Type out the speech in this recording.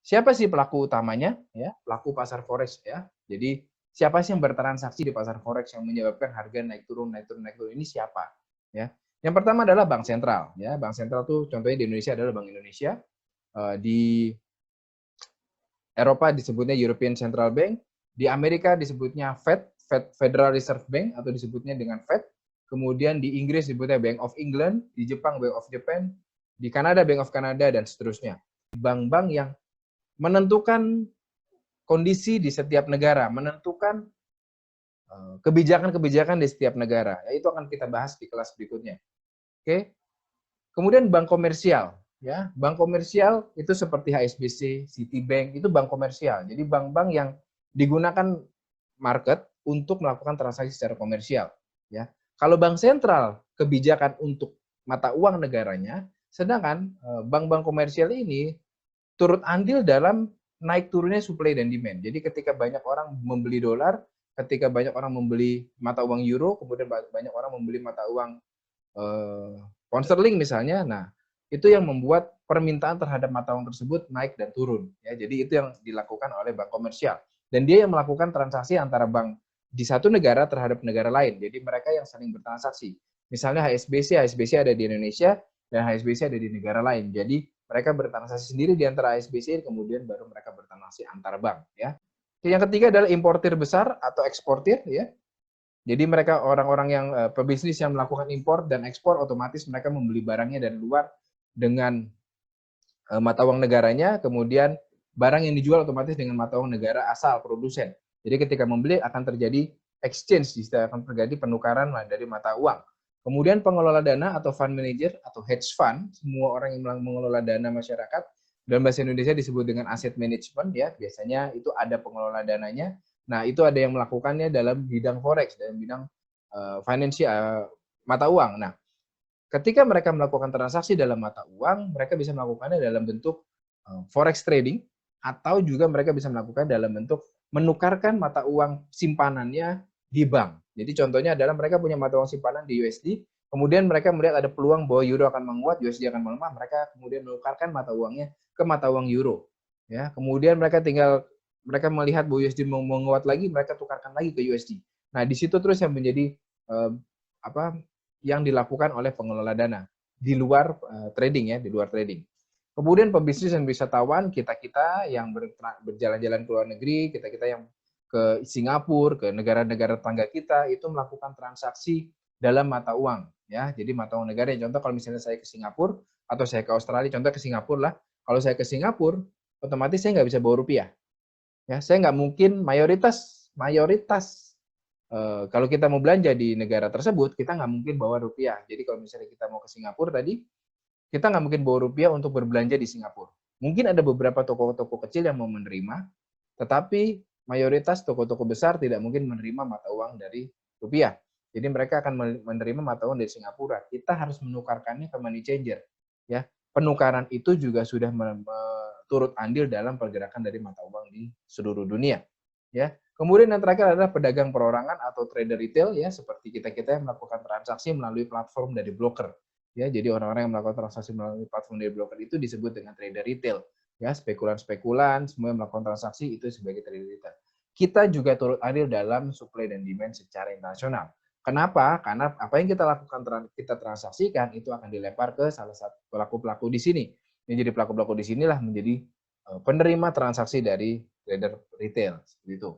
Siapa sih pelaku utamanya? Ya, pelaku pasar forex ya. Jadi siapa sih yang bertransaksi di pasar forex yang menyebabkan harga naik turun, naik turun, naik turun? Ini siapa? Ya. Yang pertama adalah bank sentral. Ya, bank sentral tuh contohnya di Indonesia adalah Bank Indonesia. Di Eropa disebutnya European Central Bank, di Amerika disebutnya Federal Reserve Bank atau disebutnya dengan Fed. Kemudian di Inggris disebutnya Bank of England, di Jepang Bank of Japan, di Kanada Bank of Canada dan seterusnya. Bank-bank yang menentukan kondisi di setiap negara, menentukan kebijakan-kebijakan di setiap negara. Ya, itu akan kita bahas di kelas berikutnya. Oke. Kemudian bank komersial, ya. Bank komersial itu seperti HSBC, Citibank, itu bank komersial. Jadi bank-bank yang digunakan market untuk melakukan transaksi secara komersial, ya. Kalau bank sentral kebijakan untuk mata uang negaranya, sedangkan bank-bank komersial ini turut andil dalam naik turunnya supply dan demand. Jadi ketika banyak orang membeli dolar, ketika banyak orang membeli mata uang euro, kemudian banyak orang membeli mata uang pound sterling misalnya, nah itu yang membuat permintaan terhadap mata uang tersebut naik dan turun. Ya, jadi itu yang dilakukan oleh bank komersial. Dan dia yang melakukan transaksi antara bank di satu negara terhadap negara lain. Jadi mereka yang saling bertransaksi. Misalnya HSBC ada di Indonesia dan HSBC ada di negara lain. Jadi mereka bertransaksi sendiri di antara HSBC, kemudian baru mereka bertransaksi antar bank. Ya. Yang ketiga adalah importir besar atau eksportir. Ya. Jadi mereka orang-orang yang pebisnis yang melakukan impor dan ekspor, otomatis mereka membeli barangnya dari luar dengan mata uang negaranya, kemudian barang yang dijual otomatis dengan mata uang negara asal produsen. Jadi ketika membeli akan terjadi exchange, akan terjadi penukaran dari mata uang. Kemudian pengelola dana atau fund manager atau hedge fund, semua orang yang mengelola dana masyarakat, dalam bahasa Indonesia disebut dengan asset management, ya biasanya itu ada pengelola dananya. Nah, itu ada yang melakukannya dalam bidang forex, dalam bidang financial, mata uang. Nah, ketika mereka melakukan transaksi dalam mata uang, mereka bisa melakukannya dalam bentuk forex trading, atau juga mereka bisa melakukan dalam bentuk menukarkan mata uang simpanannya di bank. Jadi contohnya adalah mereka punya mata uang simpanan di USD, kemudian mereka melihat ada peluang bahwa euro akan menguat, USD akan melemah, mereka kemudian menukarkan mata uangnya ke mata uang euro. Ya, kemudian mereka melihat bahwa USD menguat lagi, mereka tukarkan lagi ke USD. Nah, di situ terus yang menjadi apa yang dilakukan oleh pengelola dana di luar trading, ya, di luar trading. Kemudian pebisnis dan wisatawan, kita-kita yang berjalan-jalan ke luar negeri, kita-kita yang ke Singapura, ke negara-negara tetangga kita, itu melakukan transaksi dalam mata uang, ya. Jadi mata uang negara. Contoh kalau misalnya saya ke Singapura atau saya ke Australia, contoh ke Singapura lah. Kalau saya ke Singapura, otomatis saya nggak bisa bawa rupiah. Ya, saya nggak mungkin mayoritas kalau kita mau belanja di negara tersebut, kita nggak mungkin bawa rupiah. Jadi kalau misalnya kita mau ke Singapura tadi, kita nggak mungkin bawa rupiah untuk berbelanja di Singapura. Mungkin ada beberapa toko-toko kecil yang mau menerima, tetapi mayoritas toko-toko besar tidak mungkin menerima mata uang dari rupiah. Jadi mereka akan menerima mata uang dari Singapura. Kita harus menukarkannya ke money changer. Ya, penukaran itu juga sudah turut andil dalam pergerakan dari mata uang di seluruh dunia. Ya, kemudian yang terakhir adalah pedagang perorangan atau trader retail, ya, seperti kita-kita yang melakukan transaksi melalui platform dari broker. Ya, jadi orang-orang yang melakukan transaksi melalui platform dari broker itu disebut dengan trader retail. Ya, spekulan-spekulan semua yang melakukan transaksi itu sebagai trader retail. Kita juga turut andil dalam supply dan demand secara internasional. Kenapa? Karena apa yang kita lakukan, kita transaksikan itu akan dilempar ke salah satu pelaku-pelaku di sini. Jadi pelaku-pelaku di sinilah menjadi penerima transaksi dari trader retail, seperti itu.